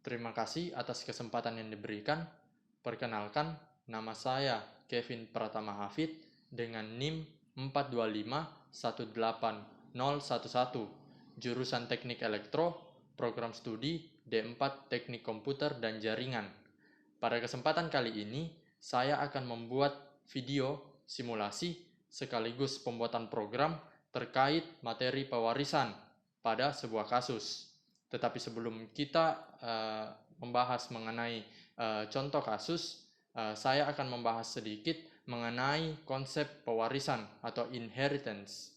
Terima kasih atas kesempatan yang diberikan. Perkenalkan, nama saya Kevin Pratama Hafid dengan NIM 425-18011, jurusan Teknik Elektro, program studi D4 Teknik Komputer dan Jaringan. Pada kesempatan kali ini, saya akan membuat video simulasi sekaligus pembuatan program terkait materi pewarisan pada sebuah kasus. Tetapi sebelum kita membahas mengenai contoh kasus, saya akan membahas sedikit mengenai konsep pewarisan atau inheritance.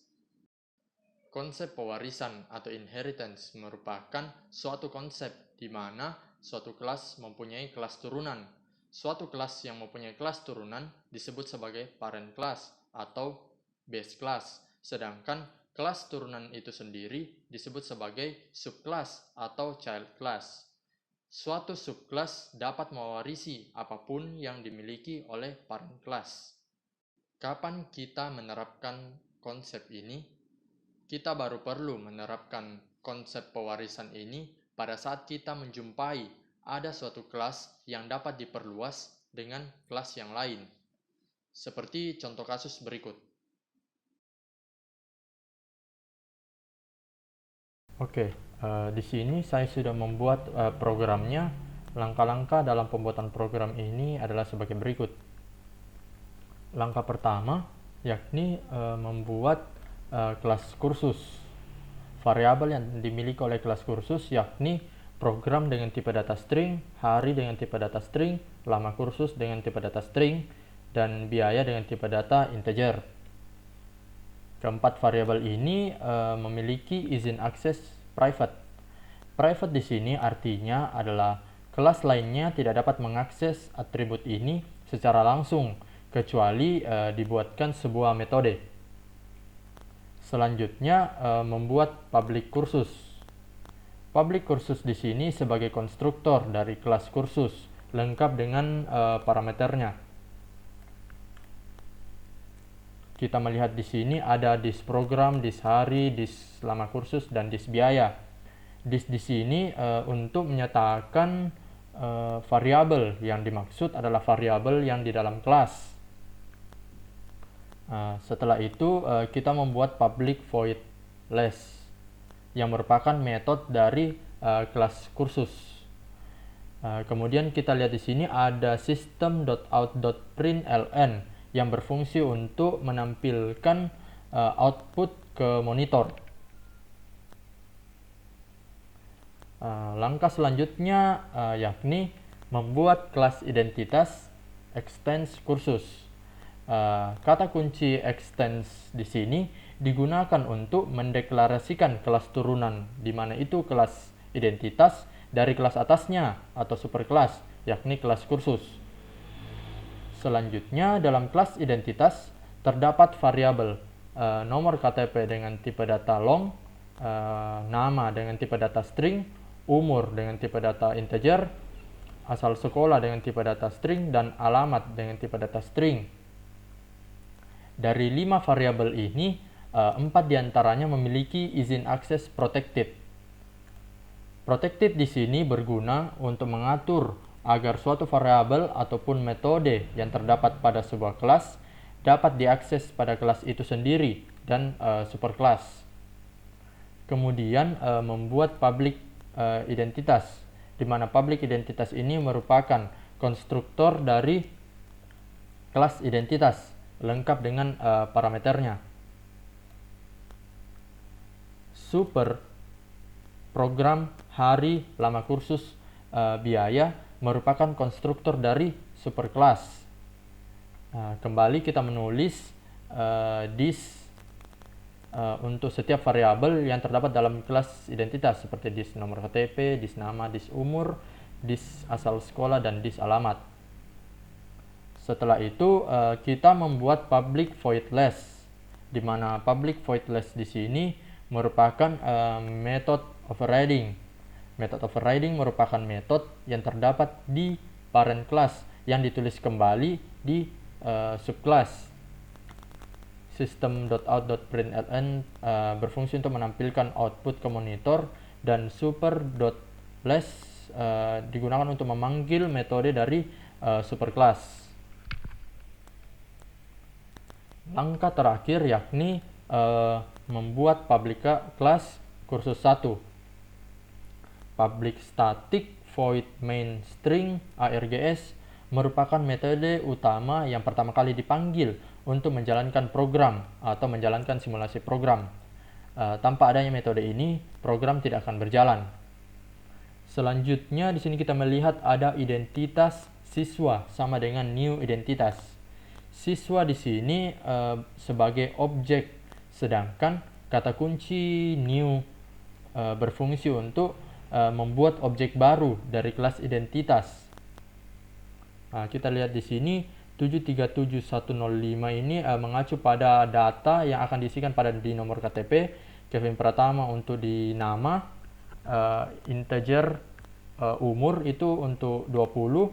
Konsep pewarisan atau inheritance merupakan suatu konsep di mana suatu kelas mempunyai kelas turunan. Suatu kelas yang mempunyai kelas turunan disebut sebagai parent class atau base class, sedangkan kelas turunan itu sendiri disebut sebagai subclass atau child class. Suatu subclass dapat mewarisi apapun yang dimiliki oleh parent class. Kapan kita menerapkan konsep ini? Kita baru perlu menerapkan konsep pewarisan ini pada saat kita menjumpai ada suatu kelas yang dapat diperluas dengan kelas yang lain. Seperti contoh kasus berikut. Oke, di sini saya sudah membuat programnya. Langkah-langkah dalam pembuatan program ini adalah sebagai berikut. Langkah pertama, yakni membuat kelas kursus. Variabel yang dimiliki oleh kelas kursus yakni program dengan tipe data string, hari dengan tipe data string, lama kursus dengan tipe data string, dan biaya dengan tipe data integer. Keempat variabel ini memiliki izin akses private. Private di sini artinya adalah kelas lainnya tidak dapat mengakses atribut ini secara langsung kecuali dibuatkan sebuah metode. Selanjutnya membuat public kursus. Public kursus di sini sebagai konstruktor dari kelas kursus lengkap dengan parameternya. Kita melihat di sini ada dis program, dis hari, dis lama kursus, dan dis biaya. Dis di sini untuk menyatakan variabel yang dimaksud adalah variabel yang di dalam kelas. Setelah itu kita membuat public void less yang merupakan metode dari kelas kursus. Kemudian kita lihat di sini ada system.out.println yang berfungsi untuk menampilkan output ke monitor. Langkah selanjutnya yakni membuat kelas identitas extends kursus. Kata kunci extends di sini digunakan untuk mendeklarasikan kelas turunan, di mana itu kelas identitas dari kelas atasnya atau superkelas, yakni kelas kursus. Selanjutnya, dalam kelas identitas terdapat variabel nomor KTP dengan tipe data long, nama dengan tipe data string, umur dengan tipe data integer, asal sekolah dengan tipe data string, dan alamat dengan tipe data string. Dari 5 variabel ini, 4 diantaranya memiliki izin akses protected. Protected di sini berguna untuk mengatur agar suatu variabel ataupun metode yang terdapat pada sebuah kelas dapat diakses pada kelas itu sendiri dan superkelas. Kemudian membuat public identitas, di mana public identitas ini merupakan konstruktor dari kelas identitas lengkap dengan parameternya. Super program hari, lama kursus, biaya merupakan konstruktor dari superkelas. Kembali kita menulis dis untuk setiap variabel yang terdapat dalam kelas identitas seperti dis nomor KTP, dis nama, dis umur, dis asal sekolah, dan dis alamat. Setelah itu kita membuat public void less, di mana public void less di sini merupakan method overriding. Method overriding merupakan metode yang terdapat di parent class yang ditulis kembali di subclass. System.out.println berfungsi untuk menampilkan output ke monitor, dan super.less digunakan untuk memanggil metode dari superclass. Langkah terakhir yakni membuat public class kursus 1. Public static void main string ARGS merupakan metode utama yang pertama kali dipanggil untuk menjalankan program atau menjalankan simulasi program. Tanpa adanya metode ini, program tidak akan berjalan. Selanjutnya di sini kita melihat ada identitas siswa sama dengan new identitas. Siswa di sini sebagai objek, sedangkan kata kunci new berfungsi untuk membuat objek baru dari kelas identitas. Nah, kita lihat di sini 737105 ini mengacu pada data yang akan diisikan di nomor KTP Kevin Pratama untuk di nama, integer umur itu untuk 20,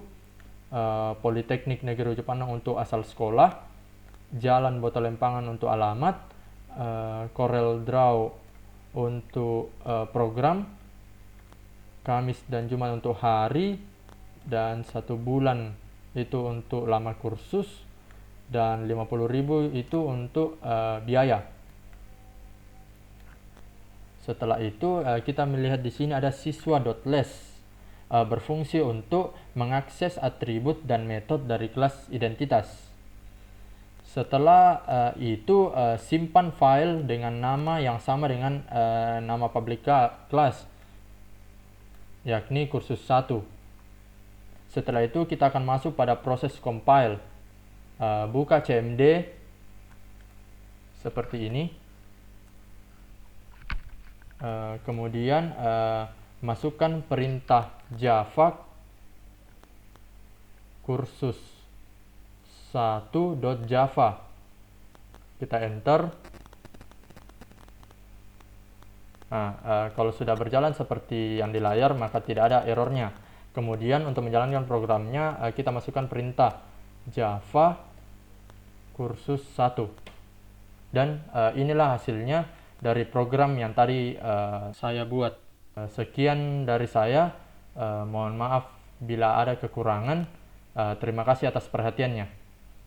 Politeknik Negeri Ujung Pandang untuk asal sekolah, Jalan Botolempangan untuk alamat, Corel Draw untuk program, Kamis dan Jumat untuk hari, dan 1 bulan itu untuk lama kursus, dan 50.000 itu untuk biaya. Setelah itu kita melihat di sini ada siswa.less berfungsi untuk mengakses atribut dan metode dari kelas identitas. Setelah itu simpan file dengan nama yang sama dengan nama public class, yakni kursus 1. Setelah itu kita akan masuk pada proses compile. Buka CMD seperti ini. Kemudian masukkan perintah Java kursus 1.java. Kita enter. Kalau sudah berjalan seperti yang di layar, maka tidak ada errornya. Kemudian untuk menjalankan programnya, kita masukkan perintah Java kursus 1. Dan inilah hasilnya dari program yang tadi saya buat. Sekian dari saya. Mohon maaf bila ada kekurangan. Terima kasih atas perhatiannya.